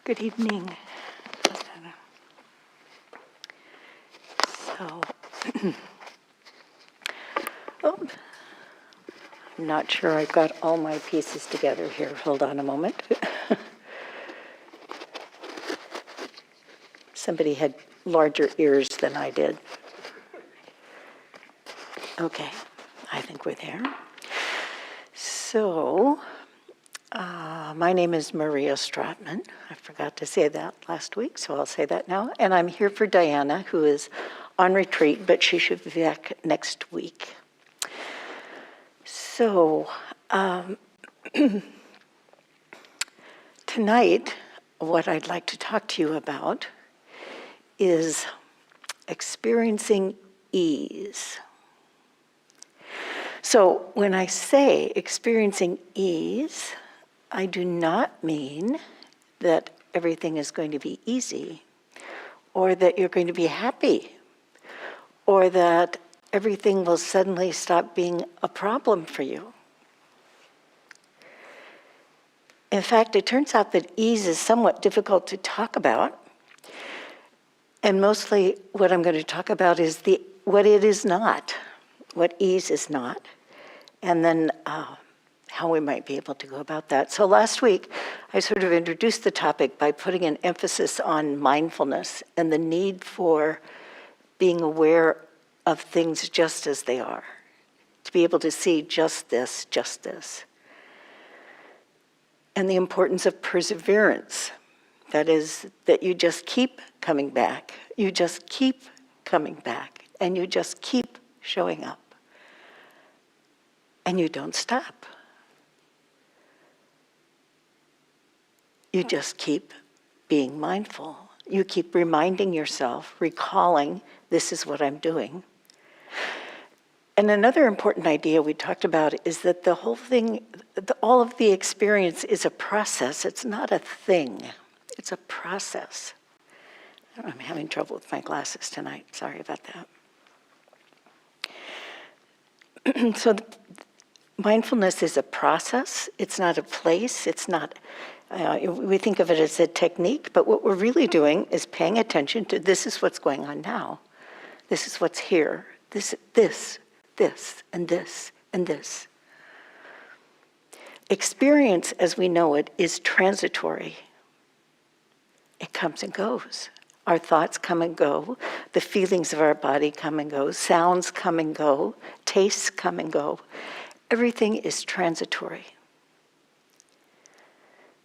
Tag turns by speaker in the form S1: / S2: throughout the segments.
S1: Good evening. So, I'm not sure I've got all my pieces together here. Hold on a moment. Somebody had larger ears than I did. Okay, I think we're there. So, my name is Maria Straatman. I forgot to say that last week, so I'll say that now. And I'm here for Diana, who is on retreat, but she should be back next week. So, tonight, what I'd like to talk to you about is experiencing ease. So, when I say experiencing ease, I do not mean that everything is going to be easy, or that you're going to be happy, or that everything will suddenly stop being a problem for you. In fact, it turns out that ease is somewhat difficult to talk about, and mostly what I'm going to talk about is what it is not, what ease is not, and then how we might be able to go about that. So last week, I sort of introduced the topic by putting an emphasis on mindfulness and the need for being aware of things just as they are, to be able to see just this, and the importance of perseverance. That is, that you just keep coming back, you just keep coming back, and you just keep showing up, and you don't stop. You just keep being mindful. You keep reminding yourself, recalling, this is what I'm doing. And another important idea we talked about is that the whole thing, all of the experience is a process. It's not a thing. It's a process. I'm having trouble with my glasses tonight. Sorry about that. So mindfulness is a process. It's not a place. It's not... we think of it as a technique, but what we're really doing is paying attention to this is what's going on now. This is what's here. This, and this, and this. Experience, as we know it, is transitory. It comes and goes. Our thoughts come and go. The feelings of our body come and go. Sounds come and go. Tastes come and go. Everything is transitory.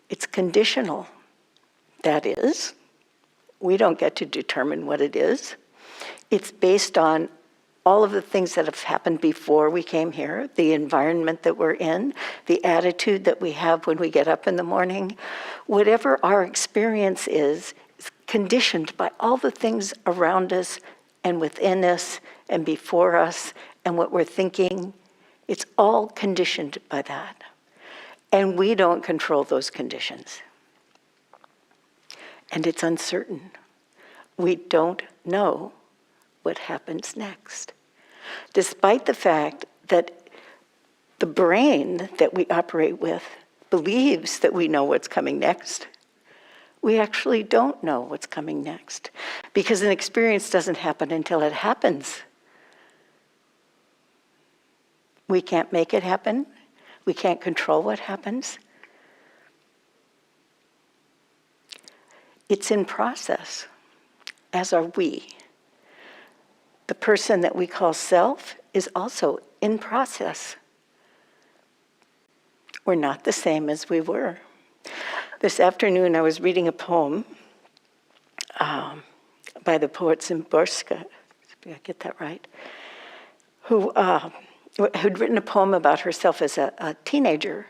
S1: It's conditional. That is, we don't get to determine what it is. It's based on all of the things that have happened before we came here, the environment that we're in, the attitude that we have when we get up in the morning. Whatever our experience is conditioned by all the things around us and within us and before us and what we're thinking. It's all conditioned by that. And we don't control those conditions. And it's uncertain. We don't know what happens next. Despite the fact that the brain that we operate with believes that we know what's coming next, we actually don't know what's coming next, because an experience doesn't happen until it happens. We can't make it happen. We can't control what happens. It's in process, as are we. The person that we call self is also in process. We're not the same as we were. This afternoon I was reading a poem by the poet Szymborska, did I get that right? Who'd written a poem about herself as a teenager.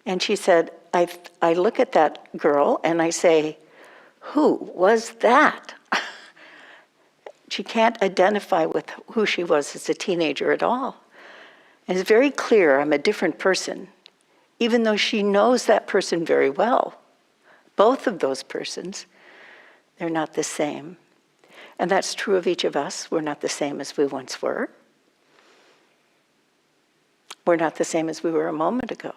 S1: And she said, I look at that girl and I say, who was that? She can't identify with who she was as a teenager at all. And it's very clear I'm a different person, even though she knows that person very well. Both of those persons, they're not the same. And that's true of each of us. We're not the same as we once were. We're not the same as we were a moment ago.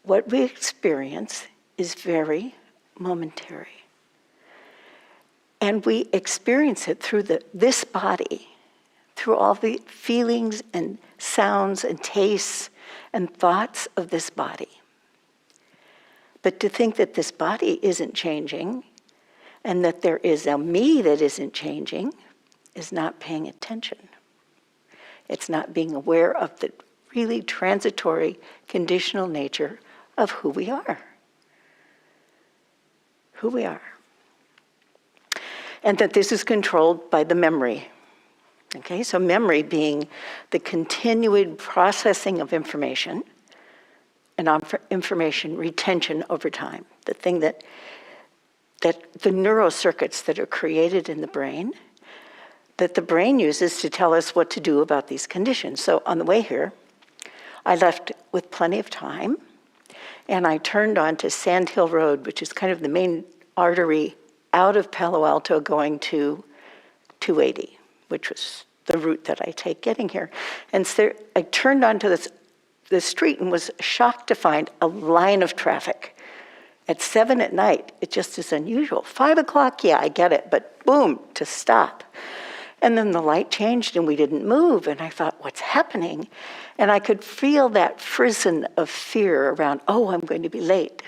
S1: What we experience is very momentary. And we experience it through this body, through all the feelings and sounds and tastes and thoughts of this body. But to think that this body isn't changing and that there is a me that isn't changing is not paying attention. It's not being aware of the really transitory, conditional nature of who we are. Who we are. And that this is controlled by the memory. Okay, so memory being the continued processing of information and information retention over time. The thing that the neurocircuits that are created in the brain, that the brain uses to tell us what to do about these conditions. So on the way here, I left with plenty of time, and I turned onto Sand Hill Road, which is kind of the main artery out of Palo Alto going to 280, which was the route that I take getting here. And so I turned onto the street and was shocked to find a line of traffic. At 7 at night, it just is unusual. 5 o'clock, yeah, I get it, but boom, to stop. And then the light changed and we didn't move, and I thought, what's happening? And I could feel that frisson of fear around, oh, I'm going to be late.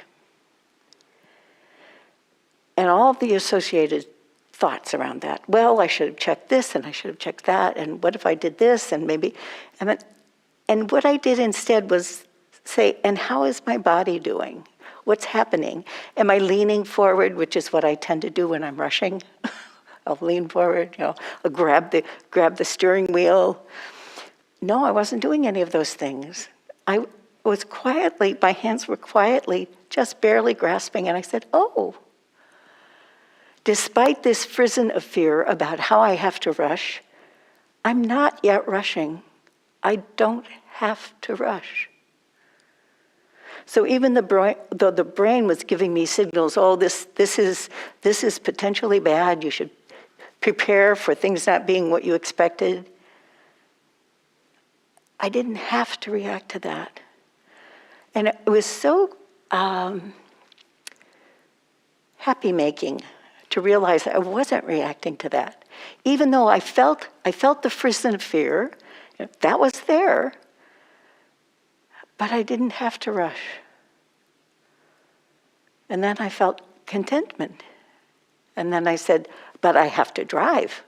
S1: And all of the associated thoughts around that. Well, I should have checked this and I should have checked that, and what if I did this, and maybe, and what I did instead was say, and how is my body doing? What's happening? Am I leaning forward, which is what I tend to do when I'm rushing? I'll lean forward, I'll grab the steering wheel. No, I wasn't doing any of those things. I was quietly, my hands were quietly, just barely grasping, and I said, oh. Despite this frisson of fear about how I have to rush, I'm not yet rushing. I don't have to rush. So even though the brain was giving me signals, oh, this is potentially bad, you should prepare for things not being what you expected, I didn't have to react to that. And it was so happy-making to realize that I wasn't reacting to that. Even though I felt the frisson of fear, that was there, but I didn't have to rush. And then I felt contentment. And then I said, but I have to drive.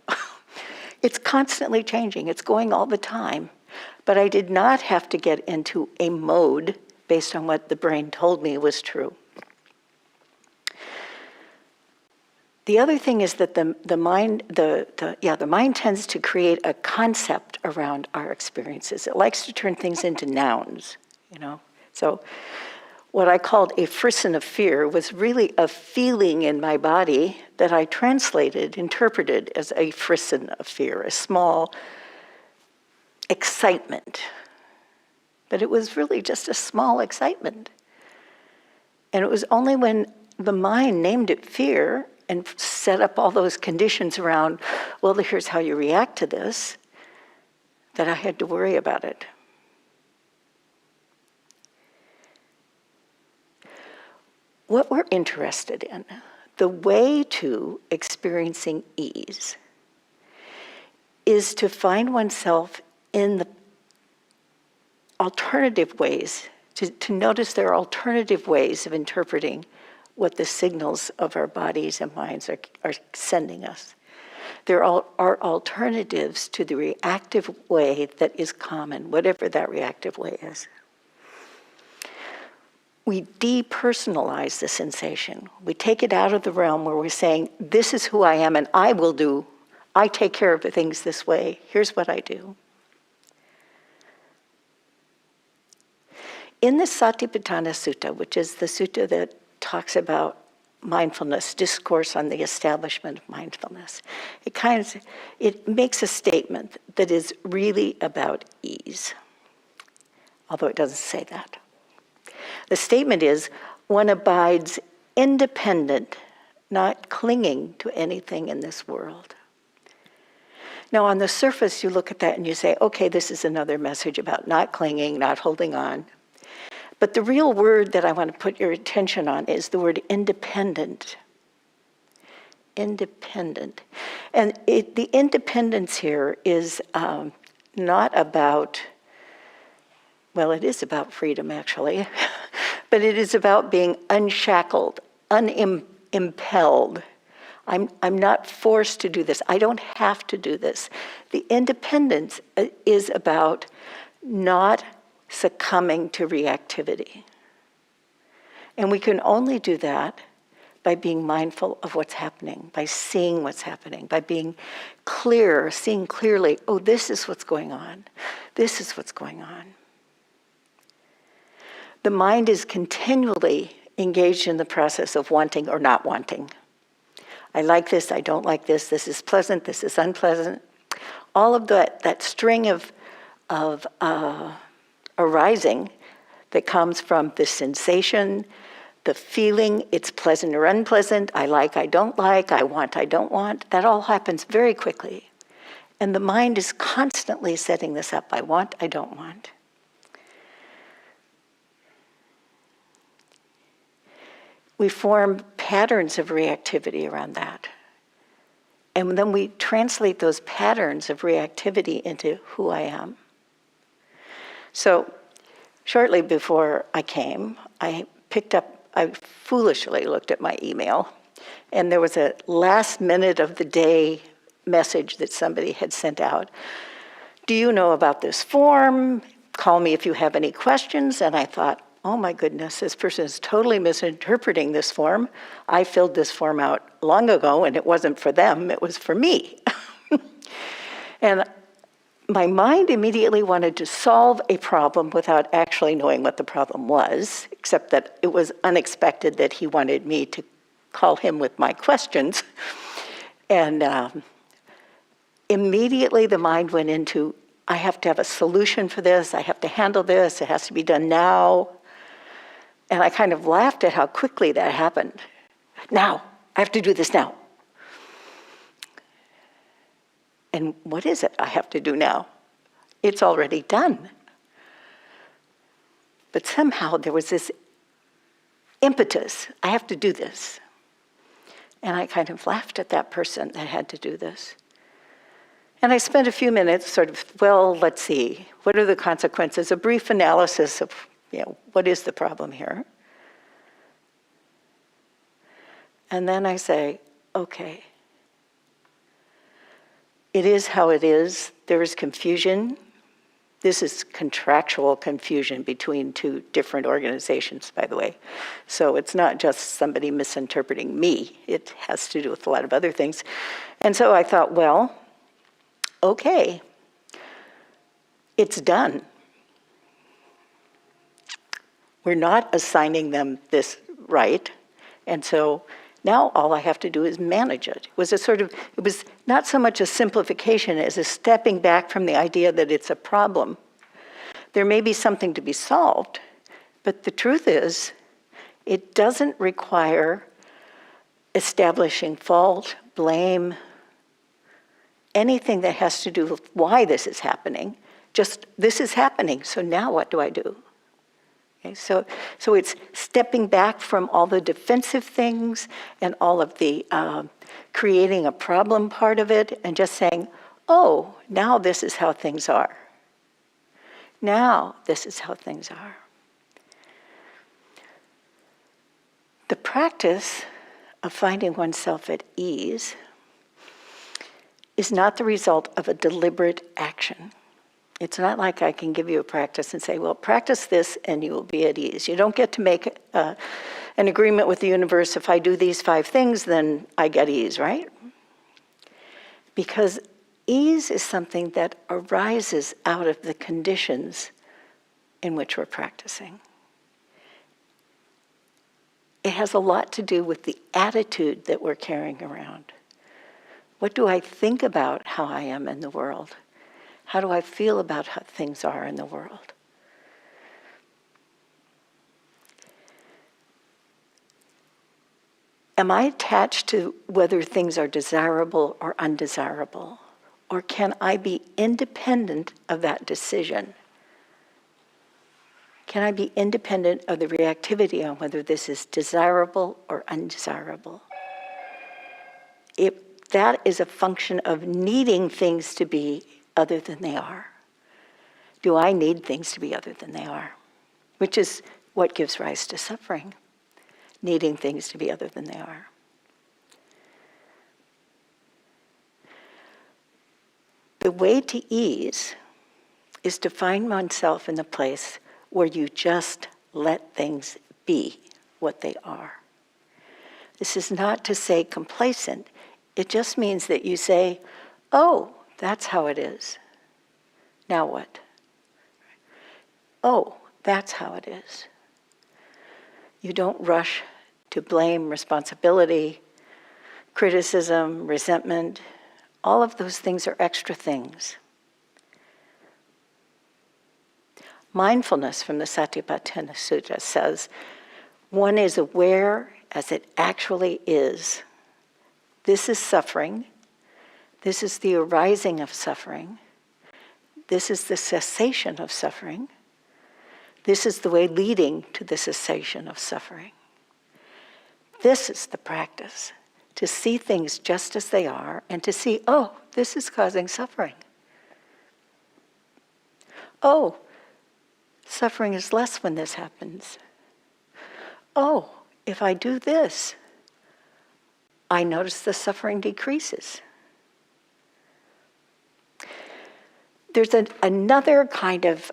S1: It's constantly changing. It's going all the time. But I did not have to get into a mode based on what the brain told me was true. The other thing is that the mind tends to create a concept around our experiences. It likes to turn things into nouns, So what I called a frisson of fear was really a feeling in my body that I interpreted as a frisson of fear, a small excitement. But it was really just a small excitement. And it was only when the mind named it fear and set up all those conditions around, well, here's how you react to this, that I had to worry about it. What we're interested in, the way to experiencing ease, is to find oneself in the alternative ways, to notice there are alternative ways of interpreting what the signals of our bodies and minds are sending us. There are alternatives to the reactive way that is common, whatever that reactive way is. We depersonalize the sensation. We take it out of the realm where we're saying, this is who I am and I take care of things this way. Here's what I do. In the Satipatthana Sutta, which is the sutta that talks about mindfulness, discourse on the establishment of mindfulness, it makes a statement that is really about ease, although it doesn't say that. The statement is, one abides independent, not clinging to anything in this world. Now, on the surface, you look at that and you say, okay, this is another message about not clinging, not holding on. But the real word that I want to put your attention on is the word independent. Independent. And the independence here is not about, well, it is about freedom actually, but it is about being unshackled, unimpelled. I'm not forced to do this. I don't have to do this. The independence is about not succumbing to reactivity. And we can only do that by being mindful of what's happening, by seeing what's happening, by being clear, seeing clearly, oh, this is what's going on. This is what's going on. The mind is continually engaged in the process of wanting or not wanting. I like this, I don't like this is pleasant, this is unpleasant. All of that string of arising that comes from the sensation, the feeling, it's pleasant or unpleasant, I don't like, I don't want, that all happens very quickly. And the mind is constantly setting this up, I want, I don't want. We form patterns of reactivity around that. And then we translate those patterns of reactivity into who I am. So shortly before I came, I foolishly looked at my email, and there was a last minute of the day message that somebody had sent out. Do you know about this form? Call me if you have any questions. And I thought, oh my goodness, this person is totally misinterpreting this form. I filled this form out long ago, and it wasn't for them, it was for me. And my mind immediately wanted to solve a problem without actually knowing what the problem was, except that it was unexpected that he wanted me to call him with my questions. And immediately the mind went into, I have to have a solution for this, I have to handle this, it has to be done now. And I kind of laughed at how quickly that happened. Now, I have to do this now. And what is it I have to do now? It's already done. But somehow there was this impetus, I have to do this. And I kind of laughed at that person that had to do this. And I spent a few minutes sort of, well, let's see, what are the consequences? A brief analysis of, what is the problem here? And then I say, okay, it is how it is. There is confusion. This is contractual confusion between two different organizations, by the way. So it's not just somebody misinterpreting me. It has to do with a lot of other things. And so I thought, well, okay, it's done. We're not assigning them this right. And so now all I have to do is manage it. It was not so much a simplification as a stepping back from the idea that it's a problem. There may be something to be solved, but the truth is, it doesn't require establishing fault, blame, anything that has to do with why this is happening. Just, this is happening, so now what do I do? Okay, so it's stepping back from all the defensive things and all of the creating a problem part of it and just saying, oh, now this is how things are. Now this is how things are. The practice of finding oneself at ease is not the result of a deliberate action. It's not like I can give you a practice and say, well, practice this and you will be at ease. You don't get to make an agreement with the universe. If I do these 5 things, then I get ease, right? Because ease is something that arises out of the conditions in which we're practicing. It has a lot to do with the attitude that we're carrying around. What do I think about how I am in the world? How do I feel about how things are in the world? Am I attached to whether things are desirable or undesirable? Or can I be independent of that decision? Can I be independent of the reactivity on whether this is desirable or undesirable? If that is a function of needing things to be other than they are. Do I need things to be other than they are? Which is what gives rise to suffering, needing things to be other than they are. The way to ease is to find oneself in the place where you just let things be what they are. This is not to say complacent. It just means that you say, oh, that's how it is. Now what? Oh, that's how it is. You don't rush to blame, responsibility, criticism, resentment. All of those things are extra things. Mindfulness from the Satipatthana Sutta says, one is aware as it actually is. This is suffering. This is the arising of suffering. This is the cessation of suffering. This is the way leading to the cessation of suffering. This is the practice, to see things just as they are and to see, oh, this is causing suffering. Oh, suffering is less when this happens. Oh, if I do this, I notice the suffering decreases. There's another kind of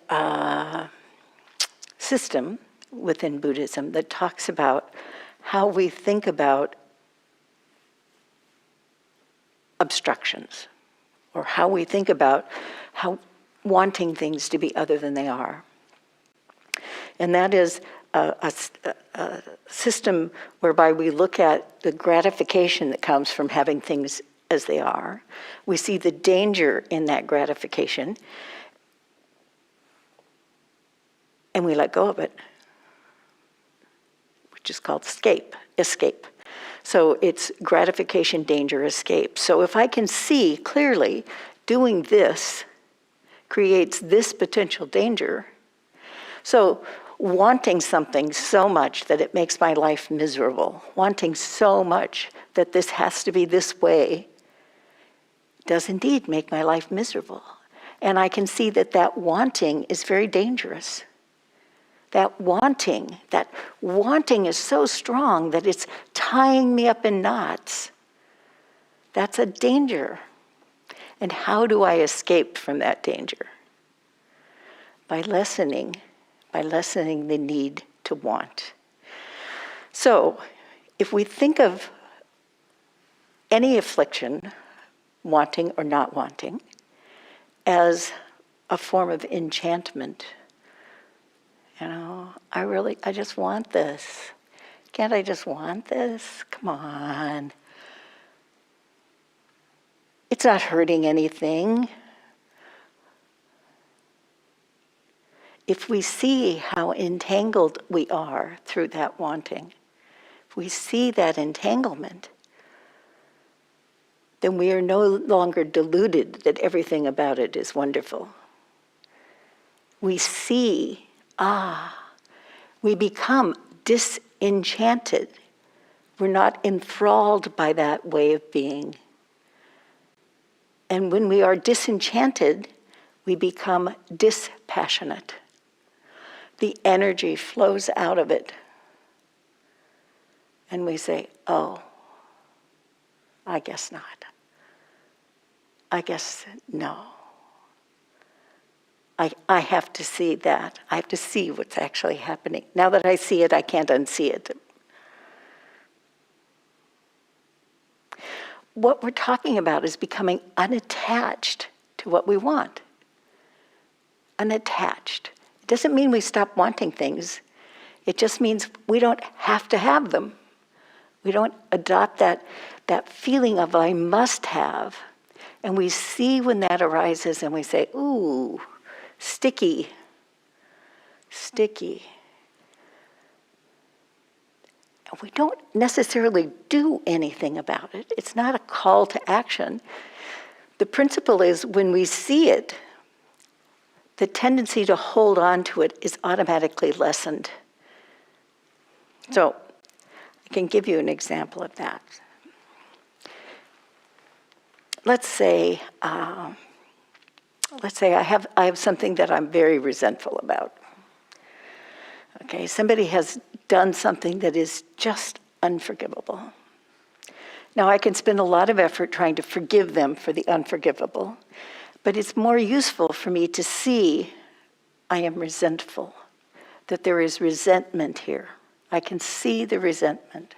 S1: system within Buddhism that talks about how we think about obstructions, or how we think about how wanting things to be other than they are. And that is a system whereby we look at the gratification that comes from having things as they are. We see the danger in that gratification, and we let go of it, which is called escape. So it's gratification, danger, escape. So if I can see clearly doing this creates this potential danger, so wanting something so much that it makes my life miserable, wanting so much that this has to be this way, does indeed make my life miserable. And I can see that that wanting is very dangerous. That wanting is so strong that it's tying me up in knots. That's a danger. And how do I escape from that danger? By lessening the need to want. So, if we think of any affliction, wanting or not wanting, as a form of enchantment, I just want this. Can't I just want this? Come on. It's not hurting anything. If we see how entangled we are through that wanting, if we see that entanglement, then we are no longer deluded that everything about it is wonderful. We see, we become disenchanted. We're not enthralled by that way of being. And when we are disenchanted, we become dispassionate. The energy flows out of it. And we say, oh, I guess not. I guess no. I have to see that. I have to see what's actually happening. Now that I see it, I can't unsee it. What we're talking about is becoming unattached to what we want. Unattached. It doesn't mean we stop wanting things. It just means we don't have to have them. We don't adopt that feeling of I must have. And we see when that arises and we say, ooh, sticky. And we don't necessarily do anything about it. It's not a call to action. The principle is when we see it, the tendency to hold on to it is automatically lessened. So I can give you an example of that. Let's say I have something that I'm very resentful about. Okay, somebody has done something that is just unforgivable. Now, I can spend a lot of effort trying to forgive them for the unforgivable, but it's more useful for me to see I am resentful, that there is resentment here. I can see the resentment.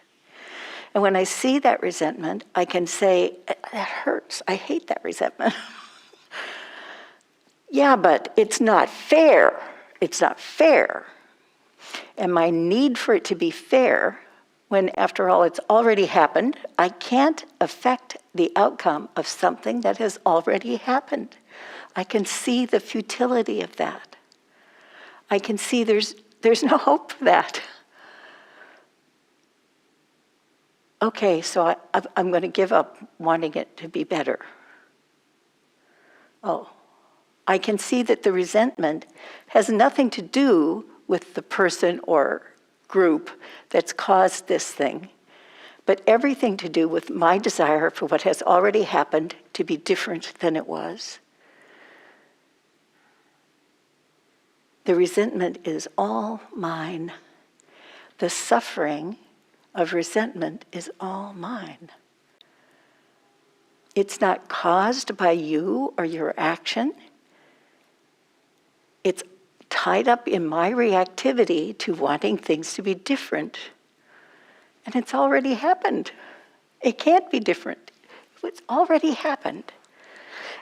S1: And when I see that resentment, I can say, that hurts. I hate that resentment. Yeah, but it's not fair. It's not fair. And my need for it to be fair, when after all it's already happened, I can't affect the outcome of something that has already happened. I can see the futility of that. I can see there's no hope for that. Okay, so I'm going to give up wanting it to be better. Oh, I can see that the resentment has nothing to do with the person or group that's caused this thing, but everything to do with my desire for what has already happened to be different than it was. The resentment is all mine. The suffering of resentment is all mine. It's not caused by you or your action. It's tied up in my reactivity to wanting things to be different. And it's already happened. It can't be different. It's already happened.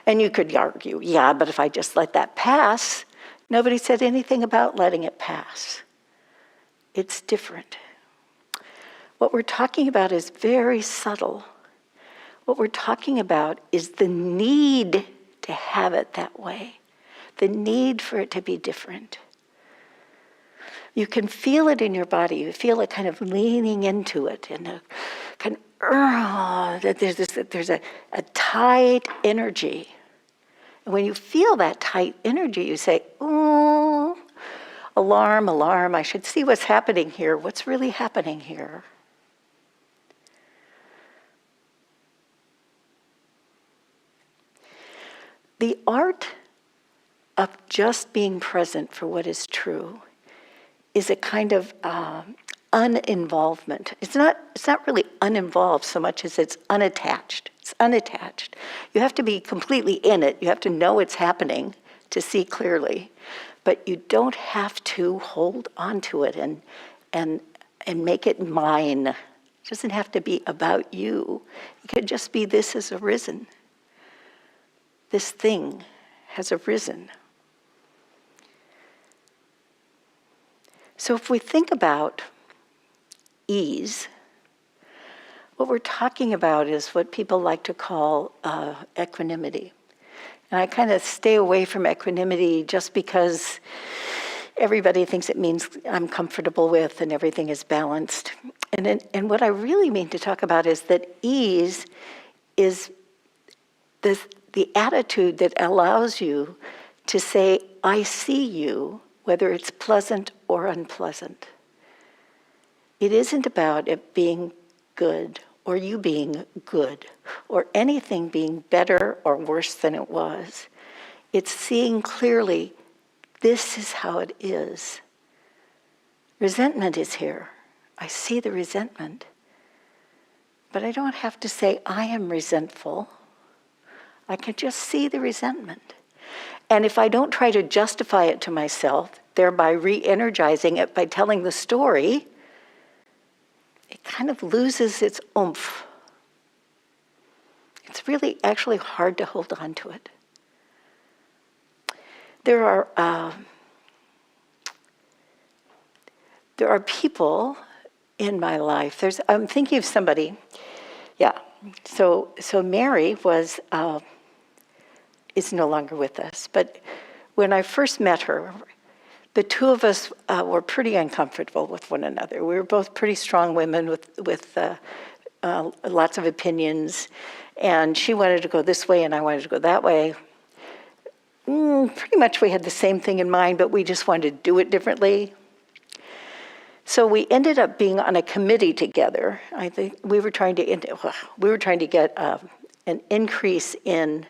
S1: And you could argue, yeah, but if I just let that pass, nobody said anything about letting it pass. It's different. What we're talking about is very subtle. What we're talking about is the need to have it that way, the need for it to be different. You can feel it in your body. You feel it kind of leaning into it, and a kind of, there's a tight energy. And when you feel that tight energy, you say, oh, alarm, alarm, I should see what's happening here. What's really happening here? The art of just being present for what is true is a kind of uninvolvement. It's not really uninvolved so much as it's unattached. It's unattached. You have to be completely in it. You have to know it's happening to see clearly. But you don't have to hold on to it and make it mine. It doesn't have to be about you. It could just be this has arisen. This thing has arisen. So if we think about ease, what we're talking about is what people like to call equanimity. And I kind of stay away from equanimity just because everybody thinks it means I'm comfortable with and everything is balanced. And what I really mean to talk about is that ease is the attitude that allows you to say, I see you, whether it's pleasant or unpleasant. It isn't about it being good or you being good or anything being better or worse than it was. It's seeing clearly, this is how it is. Resentment is here. I see the resentment. But I don't have to say, I am resentful. I can just see the resentment. And if I don't try to justify it to myself, thereby re-energizing it by telling the story, it kind of loses its oomph. It's really actually hard to hold on to it. There are people in my life. I'm thinking of somebody. Yeah. So Mary is no longer with us. But when I first met her, the two of us were pretty uncomfortable with one another. We were both pretty strong women with lots of opinions, and she wanted to go this way and I wanted to go that way. pretty much we had the same thing in mind, but we just wanted to do it differently. So we ended up being on a committee together. I think we were trying to get an increase in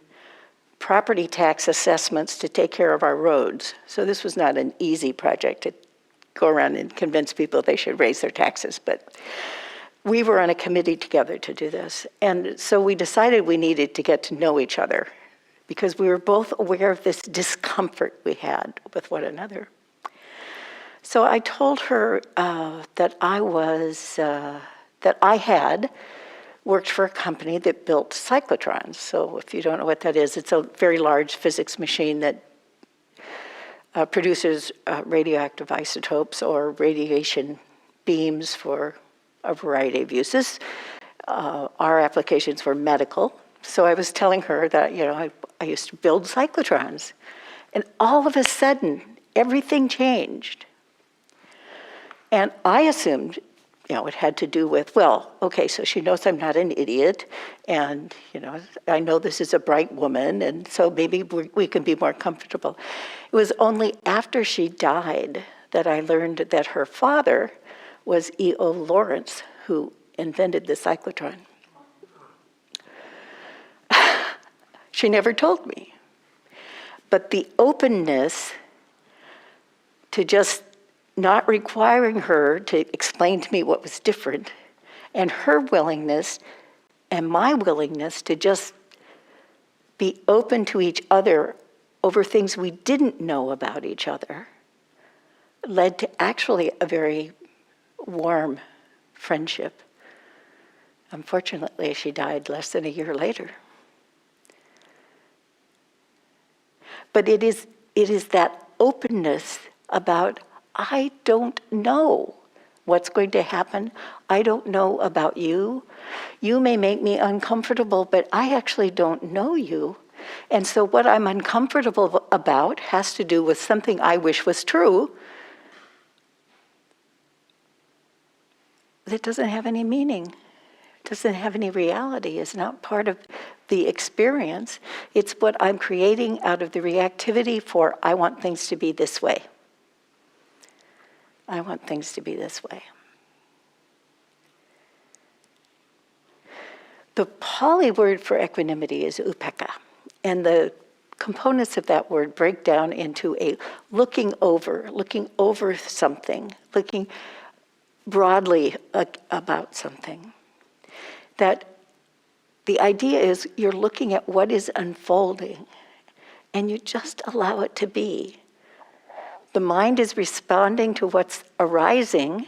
S1: property tax assessments to take care of our roads. So this was not an easy project to go around and convince people they should raise their taxes, but we were on a committee together to do this. And so we decided we needed to get to know each other because we were both aware of this discomfort we had with one another. So I told her that I had worked for a company that built cyclotrons. So if you don't know what that is, it's a very large physics machine that produces radioactive isotopes or radiation beams for a variety of uses. Our applications were medical. So I was telling her that, I used to build cyclotrons. And all of a sudden, everything changed. And I assumed, it had to do with, so she knows I'm not an idiot. And, I know this is a bright woman. And so maybe we can be more comfortable. It was only after she died that I learned that her father was E.O. Lawrence, who invented the cyclotron. She never told me. But the openness to just not requiring her to explain to me what was different, and her willingness and my willingness to just be open to each other over things we didn't know about each other, led to actually a very warm friendship. Unfortunately, she died less than a year later. But it is that openness about, I don't know what's going to happen. I don't know about you. You may make me uncomfortable, but I actually don't know you. And so what I'm uncomfortable about has to do with something I wish was true that doesn't have any meaning, doesn't have any reality, is not part of the experience. It's what I'm creating out of the reactivity for, I want things to be this way. I want things to be this way. The Pali word for equanimity is upekkha, and the components of that word break down into a looking over something, looking broadly about something. That the idea is you're looking at what is unfolding, and you just allow it to be. The mind is responding to what's arising,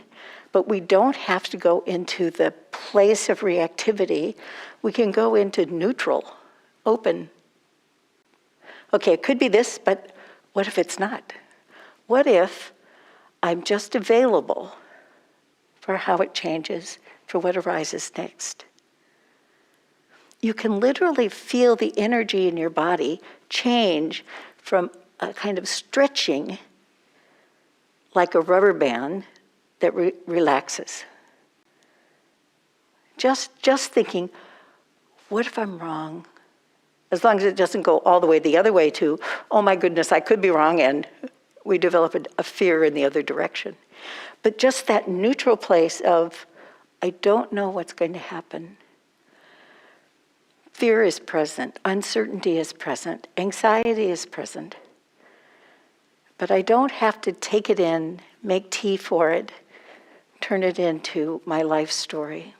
S1: but we don't have to go into the place of reactivity. We can go into neutral, open. Okay, it could be this, but what if it's not? What if I'm just available for how it changes, for what arises next? You can literally feel the energy in your body change from a kind of stretching, like a rubber band that relaxes. Just thinking, what if I'm wrong? As long as it doesn't go all the way the other way to, oh my goodness, I could be wrong, and we develop a fear in the other direction. But just that neutral place of, I don't know what's going to happen. Fear is present, uncertainty is present, anxiety is present. But I don't have to take it in, make tea for it, turn it into my life story.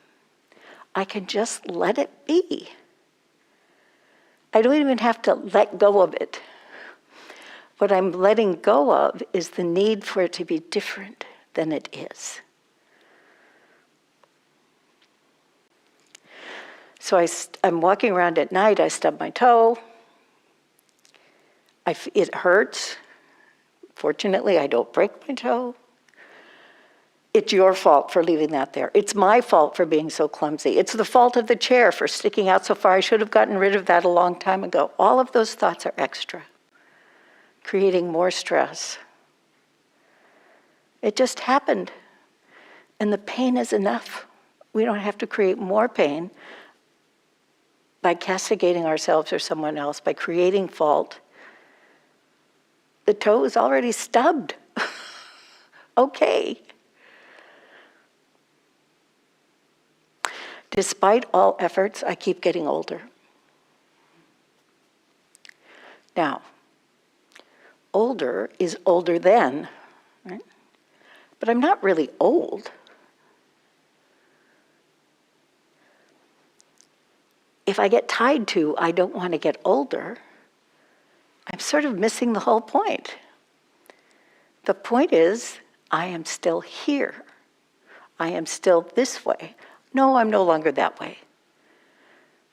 S1: I can just let it be. I don't even have to let go of it. What I'm letting go of is the need for it to be different than it is. So I'm walking around at night, I stub my toe. It hurts. Fortunately, I don't break my toe. It's your fault for leaving that there. It's my fault for being so clumsy. It's the fault of the chair for sticking out so far. I should have gotten rid of that a long time ago. All of those thoughts are extra, creating more stress. It just happened. And the pain is enough. We don't have to create more pain by castigating ourselves or someone else, by creating fault. the toe is already stubbed. Okay. Despite all efforts, I keep getting older. Now, older is older than, right? But I'm not really old. If I get tied to, I don't want to get older, I'm sort of missing the whole point. The point is, I am still here. I am still this way. No, I'm no longer that way.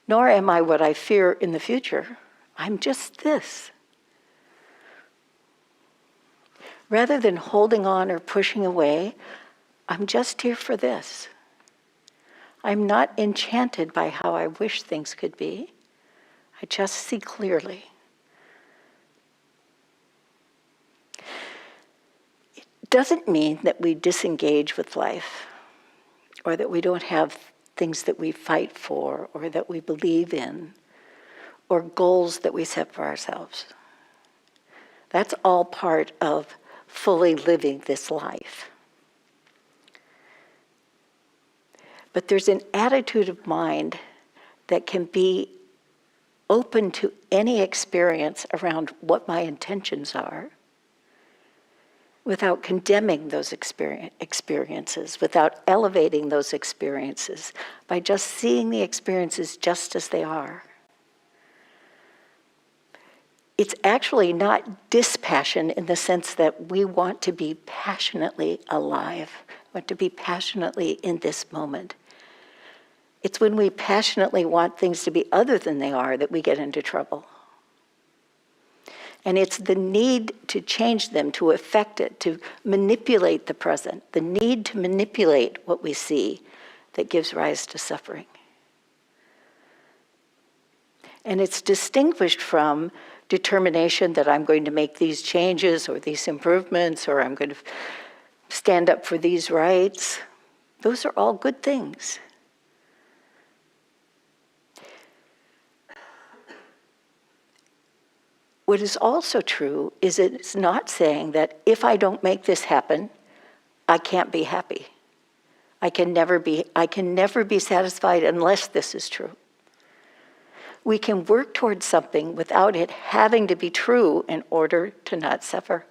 S1: Nor am I what I fear in the future. I'm just this. Rather than holding on or pushing away, I'm just here for this. I'm not enchanted by how I wish things could be. I just see clearly. It doesn't mean that we disengage with life, or that we don't have things that we fight for, or that we believe in, or goals that we set for ourselves. That's all part of fully living this life. But there's an attitude of mind that can be open to any experience around what my intentions are, without condemning those experiences, without elevating those experiences, by just seeing the experiences just as they are. It's actually not dispassion in the sense that we want to be passionately alive, want to be passionately in this moment. It's when we passionately want things to be other than they are that we get into trouble. And it's the need to change them, to affect it, to manipulate the present, the need to manipulate what we see that gives rise to suffering. And it's distinguished from determination that I'm going to make these changes or these improvements, or I'm going to stand up for these rights. Those are all good things. What is also true is it's not saying that if I don't make this happen, I can't be happy. I can never be satisfied unless this is true. We can work towards something without it having to be true in order to not suffer.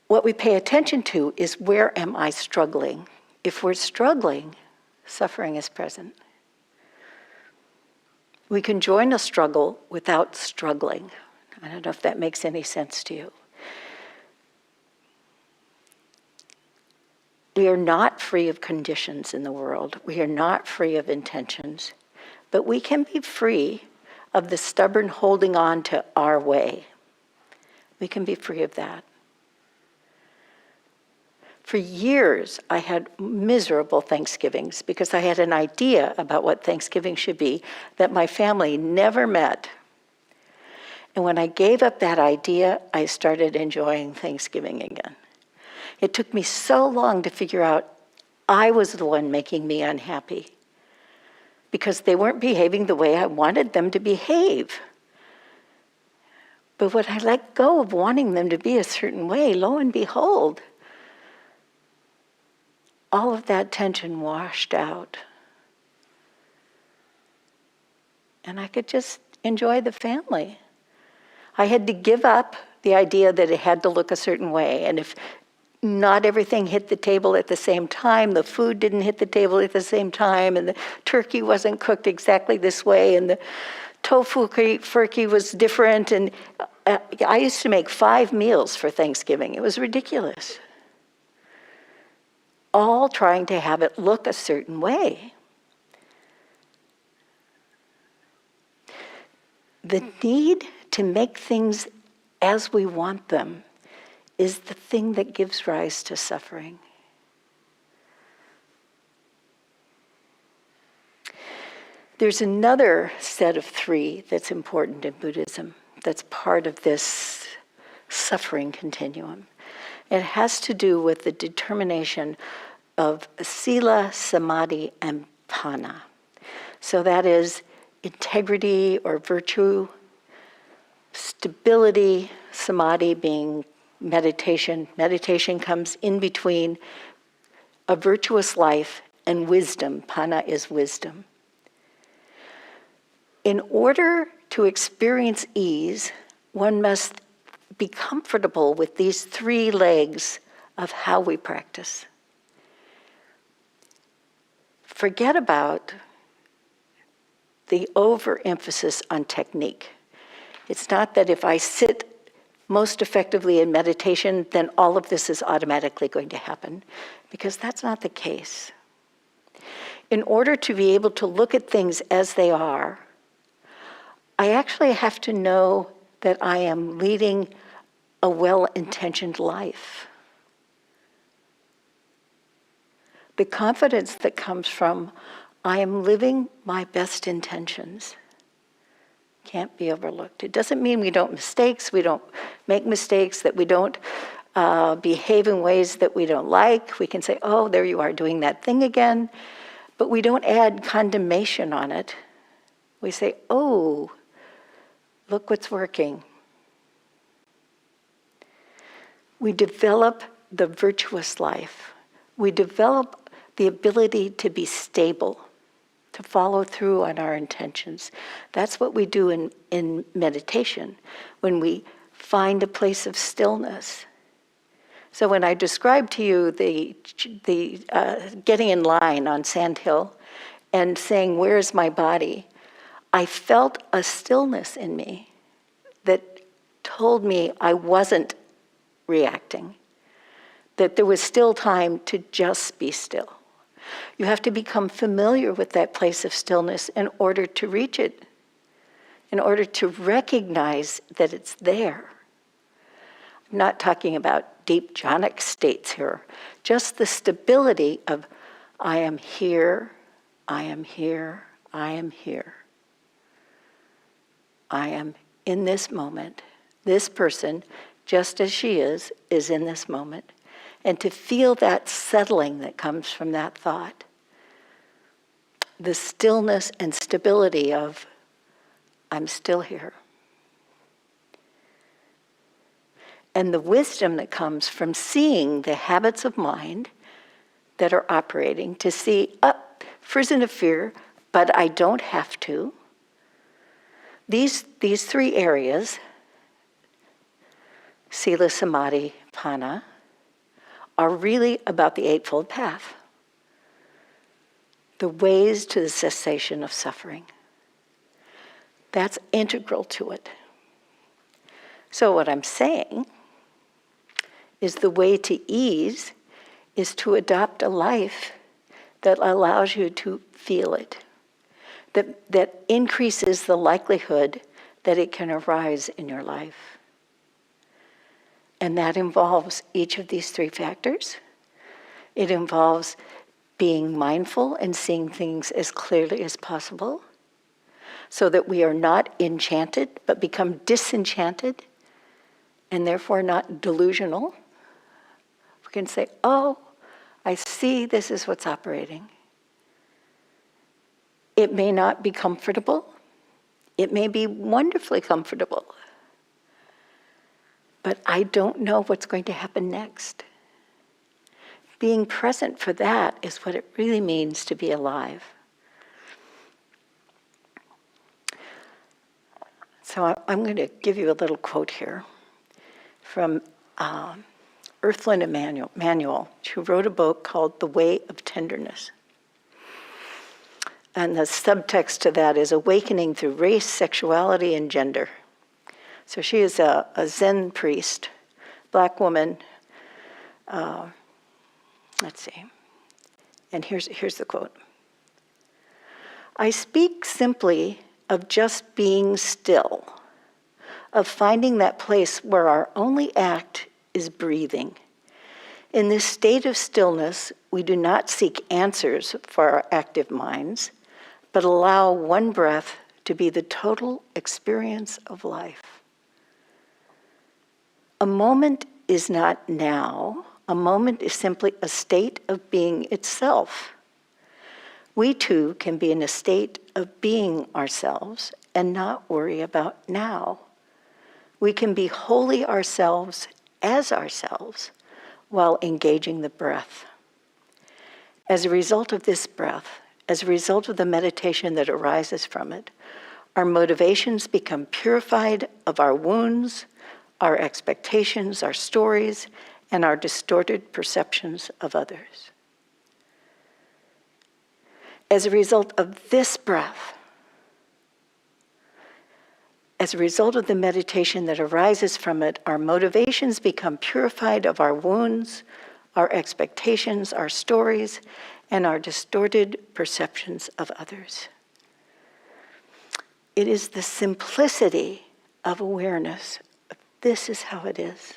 S1: What we pay attention to is, where am I struggling? If we're struggling, suffering is present. We can join a struggle without struggling. I don't know if that makes any sense to you. We are not free of conditions in the world. We are not free of intentions. But we can be free of the stubborn holding on to our way. We can be free of that. For years, I had miserable Thanksgivings because I had an idea about what Thanksgiving should be that my family never met. And when I gave up that idea, I started enjoying Thanksgiving again. It took me so long to figure out I was the one making me unhappy because they weren't behaving the way I wanted them to behave. But when I let go of wanting them to be a certain way, lo and behold, all of that tension washed out. And I could just enjoy the family. I had to give up the idea that it had to look a certain way. And if not everything hit the table at the same time, the food didn't hit the table at the same time, and the turkey wasn't cooked exactly this way, and the tofu furkey was different. And I used to make 5 meals for Thanksgiving. It was ridiculous. All trying to have it look a certain way. The need to make things as we want them is the thing that gives rise to suffering. There's another set of 3 that's important in Buddhism, that's part of this suffering continuum. It has to do with the determination of sila, samadhi, and panna. So that is integrity or virtue, Stability, samadhi being meditation. Meditation comes in between a virtuous life and wisdom. Panna is wisdom. In order to experience ease, one must be comfortable with these three legs of how we practice. Forget about the overemphasis on technique. It's not that if I sit most effectively in meditation, then all of this is automatically going to happen, because that's not the case. In order to be able to look at things as they are, I actually have to know that I am leading a well-intentioned life. The confidence that comes from, I am living my best intentions, can't be overlooked. It doesn't mean we don't make mistakes, that we don't behave in ways that we don't like. We can say, oh, there you are doing that thing again. But we don't add condemnation on it. We say, oh, look what's working. We develop the virtuous life. We develop the ability to be stable, to follow through on our intentions. That's what we do in meditation, when we find a place of stillness. So when I described to you the getting in line on Sand Hill and saying, where's my body? I felt a stillness in me that told me I wasn't reacting, that there was still time to just be still. You have to become familiar with that place of stillness in order to reach it, in order to recognize that it's there. I'm not talking about deep jhanic states here, just the stability of I am here, I am here, I am here. I am in this moment. This person, just as she is in this moment. And to feel that settling that comes from that thought. The stillness and stability of, I'm still here. And the wisdom that comes from seeing the habits of mind that are operating, to see, frozen of fear, but I don't have to. These three areas, Sila, Samadhi, Panna, are really about the Eightfold Path. The ways to the cessation of suffering. That's integral to it. So what I'm saying is the way to ease is to adopt a life that allows you to feel it, that increases the likelihood that it can arise in your life. And that involves each of these three factors. It involves being mindful and seeing things as clearly as possible, so that we are not enchanted, but become disenchanted, and therefore not delusional. We can say, oh, I see this is what's operating. It may not be comfortable. It may be wonderfully comfortable. But I don't know what's going to happen next. Being present for that is what it really means to be alive. So I'm going to give you a little quote here from Earthlyn Emanuel, who wrote a book called The Way of Tenderness. And the subtext to that is awakening through race, sexuality, and gender. So she is a Zen priest, black woman. Let's see. And here's the quote. I speak simply of just being still, of finding that place where our only act is breathing. In this state of stillness, we do not seek answers for our active minds, but allow one breath to be the total experience of life. A moment is not now. A moment is simply a state of being itself. We too can be in a state of being ourselves and not worry about now. We can be wholly ourselves as ourselves while engaging the breath. As a result of this breath, as a result of the meditation that arises from it, our motivations become purified of our wounds, our expectations, our stories, and our distorted perceptions of others. As a result of this breath, as a result of the meditation that arises from it, our motivations become purified of our wounds, our expectations, our stories, and our distorted perceptions of others. It is the simplicity of awareness. This is how it is.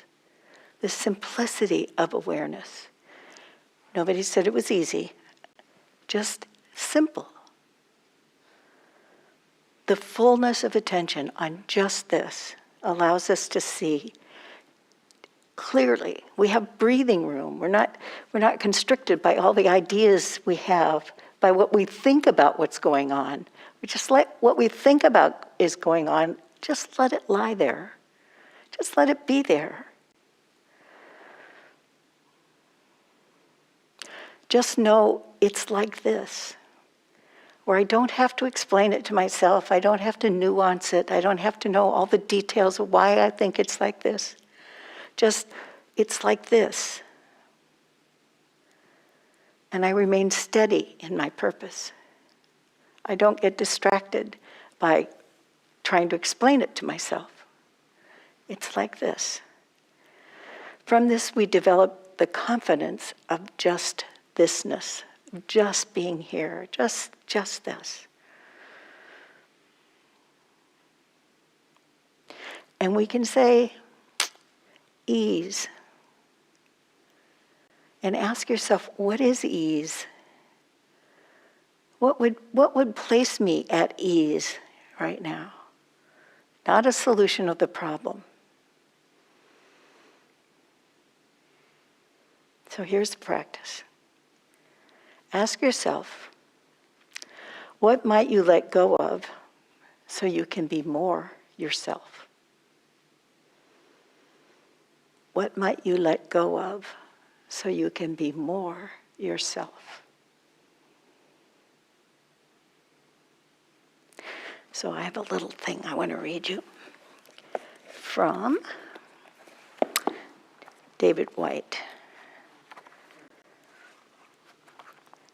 S1: The simplicity of awareness. Nobody said it was easy, just simple. The fullness of attention on just this allows us to see clearly. We have breathing room. We're not constricted by all the ideas we have, by what we think about what's going on. We just let what we think about is going on, just let it lie there. Just let it be there. Just know it's like this, where I don't have to explain it to myself. I don't have to nuance it. I don't have to know all the details of why I think it's like this. Just, it's like this. And I remain steady in my purpose. I don't get distracted by trying to explain it to myself. It's like this. From this, we develop the confidence of just thisness, just being here, just this. And we can say, ease. And ask yourself, what is ease? What would place me at ease right now? Not a solution of the problem. So here's the practice. Ask yourself, what might you let go of so you can be more yourself? What might you let go of so you can be more yourself? So I have a little thing I want to read you from David White.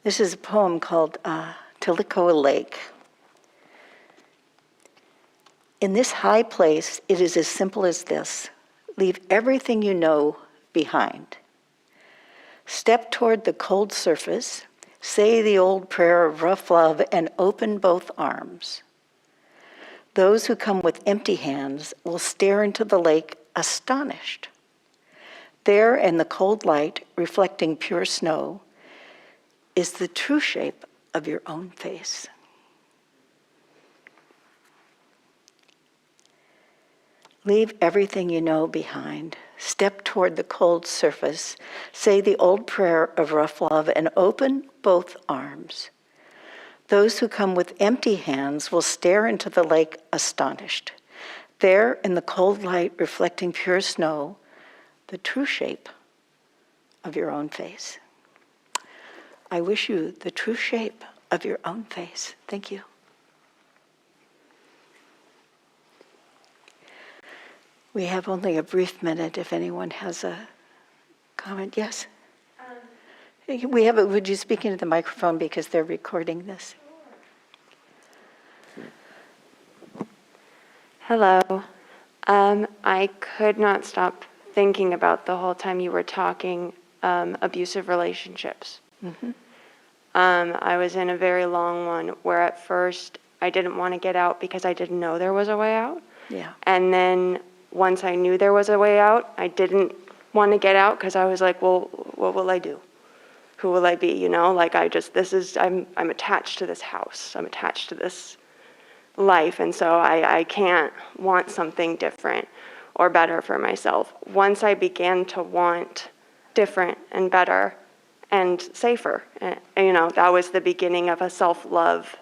S1: This is a poem called Telikoa Lake. In this high place, it is as simple as this. Leave everything you know behind. Step toward the cold surface, say the old prayer of rough love, and open both arms. Those who come with empty hands will stare into the lake astonished. There in the cold light, reflecting pure snow, is the true shape of your own face. Leave everything you know behind. Step toward the cold surface. Say the old prayer of rough love and open both arms. Those who come with empty hands will stare into the lake astonished. There in the cold light reflecting pure snow, the true shape of your own face. I wish you the true shape of your own face. Thank you. We have only a brief minute if anyone has a comment. Yes? Would you speak into the microphone because they're recording this?
S2: Hello. I could not stop thinking about the whole time you were talking abusive relationships.
S1: Mm-hmm.
S2: I was in a very long one where at first I didn't want to get out because I didn't know there was a way out.
S1: Yeah.
S2: And then once I knew there was a way out, I didn't want to get out because I was like, well, what will I do? Who will I be? You know, like I'm attached to this house. I'm attached to this life. And so I can't want something different or better for myself. Once I began to want different and better and safer, and, that was the beginning of a self-love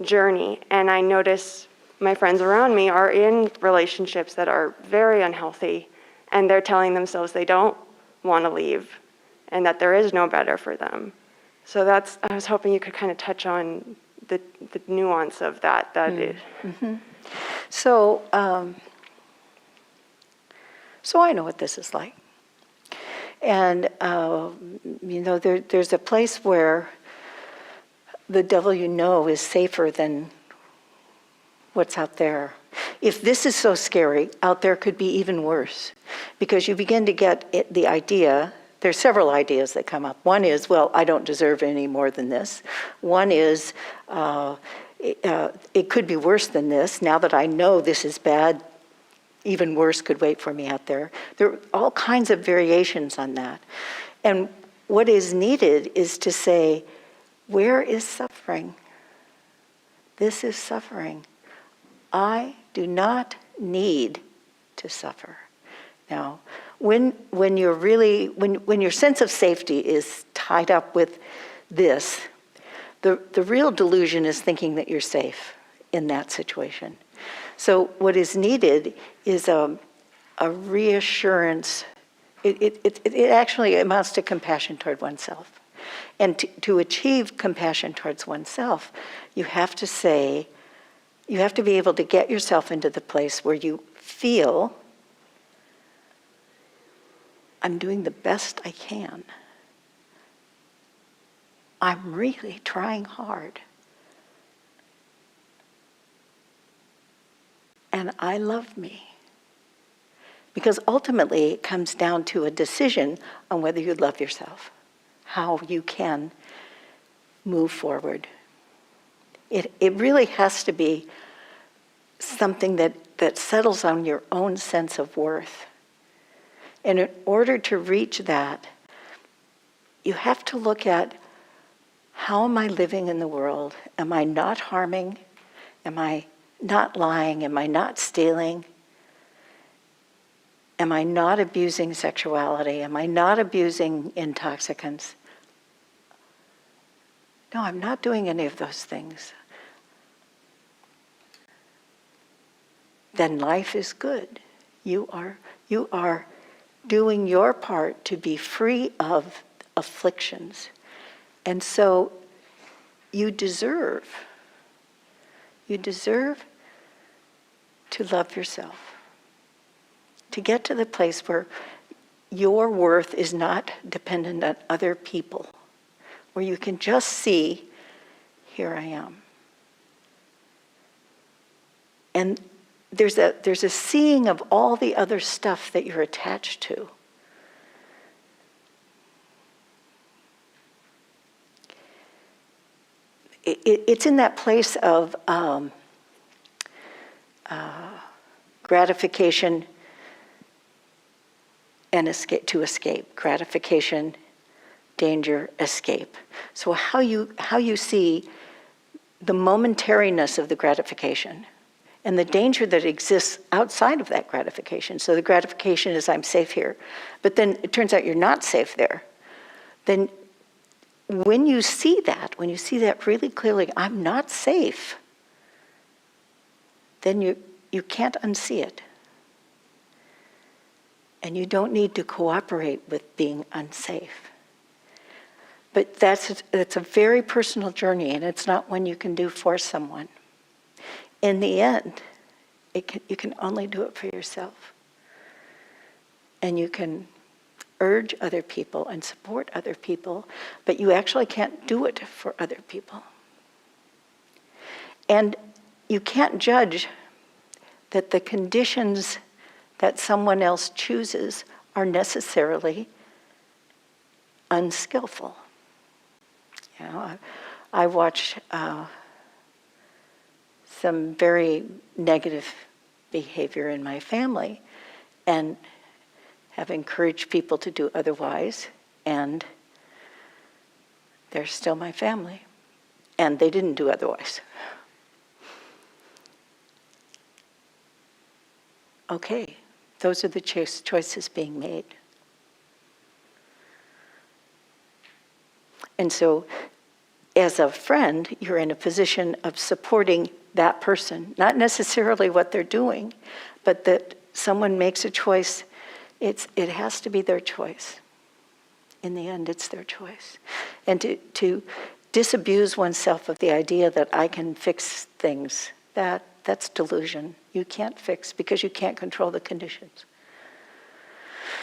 S2: journey. And I noticed my friends around me are in relationships that are very unhealthy, and they're telling themselves they don't want to leave and that there is no better for them. So I was hoping you could kind of touch on the nuance of that.
S1: So, so I know what this is like. And, there's a place where the devil you know is safer than what's out there. If this is so scary, out there could be even worse. Because you begin to get the idea, there's several ideas that come up. One is, well, I don't deserve any more than this. One is, it could be worse than this. Now that I know this is bad, even worse could wait for me out there. There are all kinds of variations on that. And what is needed is to say, where is suffering? This is suffering. I do not need to suffer. Now, when your sense of safety is tied up with this, the real delusion is thinking that you're safe in that situation. So what is needed is a reassurance. It actually amounts to compassion toward oneself. And to achieve compassion towards oneself, you have to be able to get yourself into the place where you feel, I'm doing the best I can. I'm really trying hard. And I love me. Because ultimately it comes down to a decision on whether you love yourself, how you can move forward. It really has to be something that settles on your own sense of worth. And in order to reach that, you have to look at, how am I living in the world? Am I not harming? Am I not lying? Am I not stealing? Am I not abusing sexuality? Am I not abusing intoxicants? No, I'm not doing any of those things. Then life is good. You are doing your part to be free of afflictions. And so you deserve to love yourself. To get to the place where your worth is not dependent on other people, where you can just see, here I am. And there's a seeing of all the other stuff that you're attached to. It's in that place of gratification and escape. Gratification, danger, escape. So how you see the momentariness of the gratification and the danger that exists outside of that gratification. So the gratification is, I'm safe here. But then it turns out you're not safe there. Then when you see that really clearly, I'm not safe, then you can't unsee it. And you don't need to cooperate with being unsafe. But it's a very personal journey, and it's not one you can do for someone. In the end, you can only do it for yourself. And you can urge other people and support other people, but you actually can't do it for other people. And you can't judge that the conditions that someone else chooses are necessarily unskillful. You know, I watch some very negative behavior in my family and have encouraged people to do otherwise, and they're still my family, and they didn't do otherwise. Okay, those are the choices being made. And so, as a friend, you're in a position of supporting that person, not necessarily what they're doing, but that someone makes a choice, it has to be their choice. In the end, it's their choice. And to disabuse oneself of the idea that I can fix things, that's delusion. You can't fix because you can't control the conditions.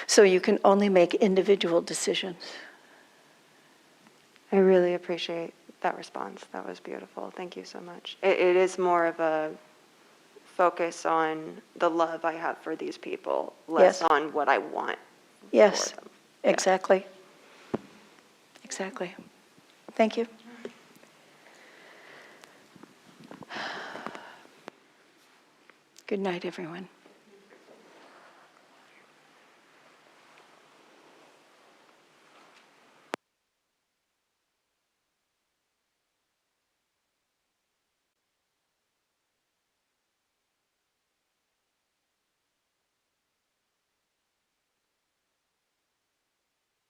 S1: So you can only make individual decisions.
S2: I really appreciate that response. That was beautiful. Thank you so much. It is more of a focus on the love I have for these people, less
S1: Yes.
S2: on what I want
S1: Yes,
S2: for them.
S1: exactly. Exactly. Thank you. Good night, everyone.